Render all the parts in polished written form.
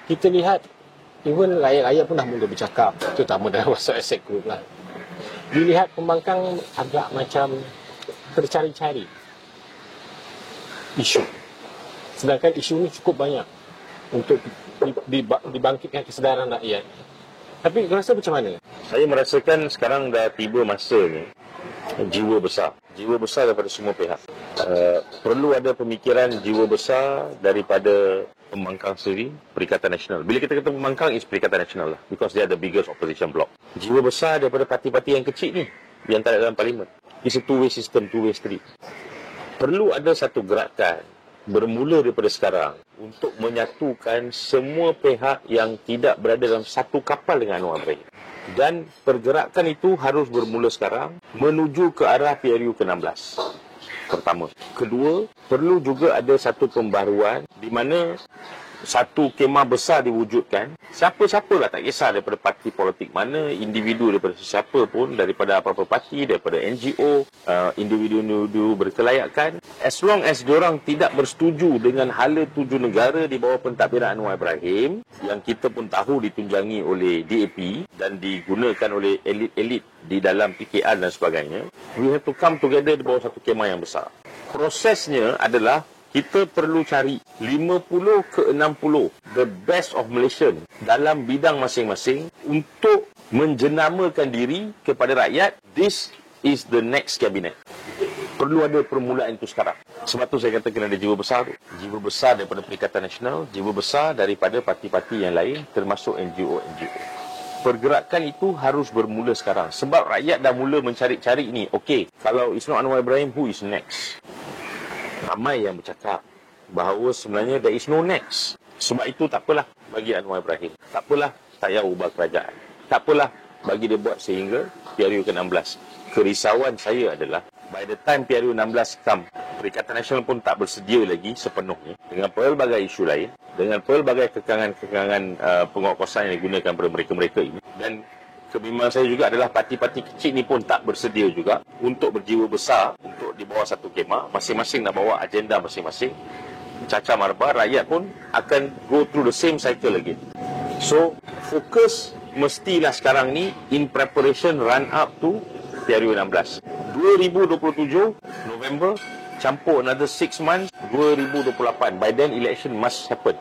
kita lihat even rakyat-rakyat pun dah mula bercakap, terutama dalam WhatsApp Asset Group lah. Dilihat pembangkang agak macam tercari-cari isu. Sedangkan isu ni cukup banyak untuk dibangkitkan kesedaran rakyat. Tapi kau rasa macam mana? Saya merasakan sekarang dah tiba masanya jiwa besar. Jiwa besar daripada semua pihak. Perlu ada pemikiran jiwa besar daripada pembangkang sendiri, Perikatan Nasional. Bila kita kata pembangkang, is Perikatan Nasional lah. Because they are the biggest opposition bloc. Jiwa besar daripada parti-parti yang kecil ni, yang tak ada dalam parlimen. It's a two-way system, two-way street. Perlu ada satu gerakan, bermula daripada sekarang, untuk menyatukan semua pihak yang tidak berada dalam satu kapal dengan Anwar Ibrahim. Dan pergerakan itu harus bermula sekarang, menuju ke arah PRU ke-16. Pertama. Kedua, perlu juga ada satu pembaruan di mana satu kemah besar diwujudkan. Siapa-siapalah, tak kisah daripada parti politik mana, individu daripada sesiapa pun, daripada apa-apa parti, daripada NGO, individu-individu berkelayakan. As long as diorang tidak bersetuju dengan hala tuju negara di bawah pentadbiran Anwar Ibrahim, yang kita pun tahu ditunjangi oleh DAP dan digunakan oleh elit-elit di dalam PKR dan sebagainya, we have to come together di bawah satu kemah yang besar. Prosesnya adalah kita perlu cari 50 ke 60 the best of Malaysian dalam bidang masing-masing untuk menjenamakan diri kepada rakyat. This is the next cabinet. Perlu ada permulaan itu sekarang. Sebab tu saya kata kena ada jiwa besar tu. Jiwa besar daripada Perikatan Nasional, jiwa besar daripada parti-parti yang lain, termasuk NGO-NGO. Pergerakan itu harus bermula sekarang. Sebab rakyat dah mula mencari-cari ni. Okey, kalau it's not Anwar Ibrahim, who is next? Ramai yang bercakap bahawa sebenarnya there is no next. Sebab itu tak apalah bagi Anwar Ibrahim. Tak apalah tak payah ubah kerajaan. Tak apalah bagi dia buat sehingga PRU ke-16. Kerisauan saya adalah by the time PRU 16 come, Perikatan Nasional pun tak bersedia lagi sepenuhnya dengan pelbagai isu lain, dengan pelbagai kekangan-kekangan penguatkuasaan yang digunakan pada mereka-mereka ini. Dan kebimbangan saya juga adalah parti-parti kecil ni pun tak bersedia juga untuk berjiwa besar untuk di bawah satu kemah. Masing-masing nak bawa agenda masing-masing. Caca marba, rakyat pun akan go through the same cycle again. So, fokus mestilah sekarang ni in preparation run up to PRU 16. 2027 November, campur another 6 months, 2028. By then election must happen.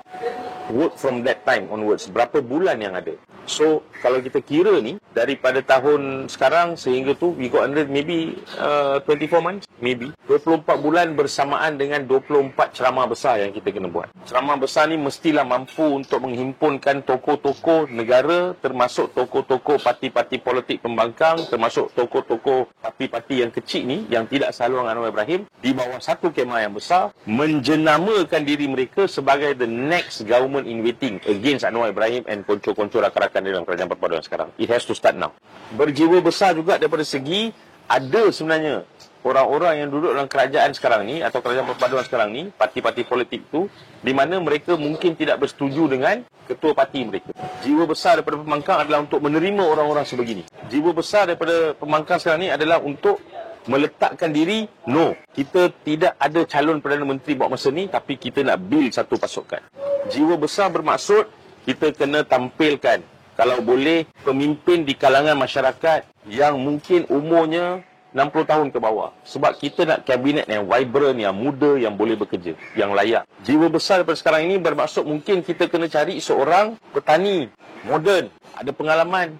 Work from that time onwards. Berapa bulan yang ada? So, kalau kita kira ni, daripada tahun sekarang sehingga tu, we got under maybe 24 months, maybe. 24 bulan bersamaan dengan 24 ceramah besar yang kita kena buat. Ceramah besar ni mestilah mampu untuk menghimpunkan tokoh-tokoh negara, termasuk tokoh-tokoh parti-parti politik pembangkang, termasuk tokoh-tokoh parti-parti yang kecil ni, yang tidak saluang Anwar Ibrahim, di bawah satu kemah yang besar, menjenamakan diri mereka sebagai the next government in waiting against Anwar Ibrahim and konco-konco rakan-rakan dalam kerajaan perpaduan sekarang. It has to start now. Berjiwa besar juga daripada segi ada sebenarnya orang-orang yang duduk dalam kerajaan sekarang ni atau kerajaan perpaduan sekarang ni, parti-parti politik tu, di mana mereka mungkin tidak bersetuju dengan ketua parti mereka. Jiwa besar daripada pembangkang adalah untuk menerima orang-orang sebegini. Jiwa besar daripada pembangkang sekarang ni adalah untuk meletakkan diri, no, kita tidak ada calon Perdana Menteri buat masa ni, tapi kita nak build satu pasukan. Jiwa besar bermaksud kita kena tampilkan, kalau boleh, pemimpin di kalangan masyarakat yang mungkin umurnya 60 tahun ke bawah. Sebab kita nak kabinet yang vibrant, yang muda, yang boleh bekerja, yang layak. Jiwa besar daripada sekarang ini bermaksud mungkin kita kena cari seorang petani moden, ada pengalaman,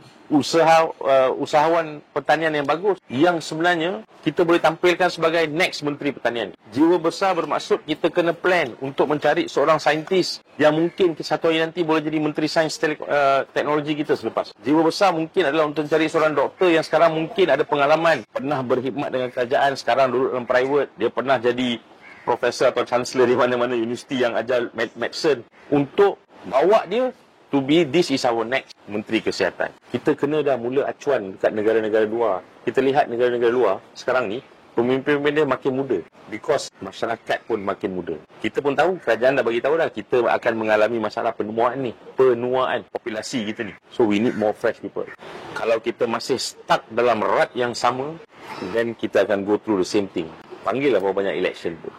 usahawan pertanian yang bagus, yang sebenarnya kita boleh tampilkan sebagai next Menteri Pertanian. Jiwa besar bermaksud kita kena plan untuk mencari seorang saintis yang mungkin satu hari nanti boleh jadi Menteri Sains Teknologi kita selepas. Jiwa besar mungkin adalah untuk mencari seorang doktor yang sekarang mungkin ada pengalaman, pernah berkhidmat dengan kerajaan, sekarang duduk dalam private, dia pernah jadi profesor atau chancellor di mana-mana universiti yang ajar medicine, untuk bawa dia to be, this is our next Menteri Kesihatan. Kita kena dah mula acuan dekat negara-negara luar. Kita lihat negara-negara luar sekarang ni, pemimpin-pemimpin dia makin muda. Because masyarakat pun makin muda. Kita pun tahu, kerajaan dah bagi tahu dah, kita akan mengalami masalah penuaan ni. Penuaan populasi kita ni. So we need more fresh people. Kalau kita masih stuck dalam rat yang sama, then kita akan go through the same thing. Panggil lah berapa banyak election pun.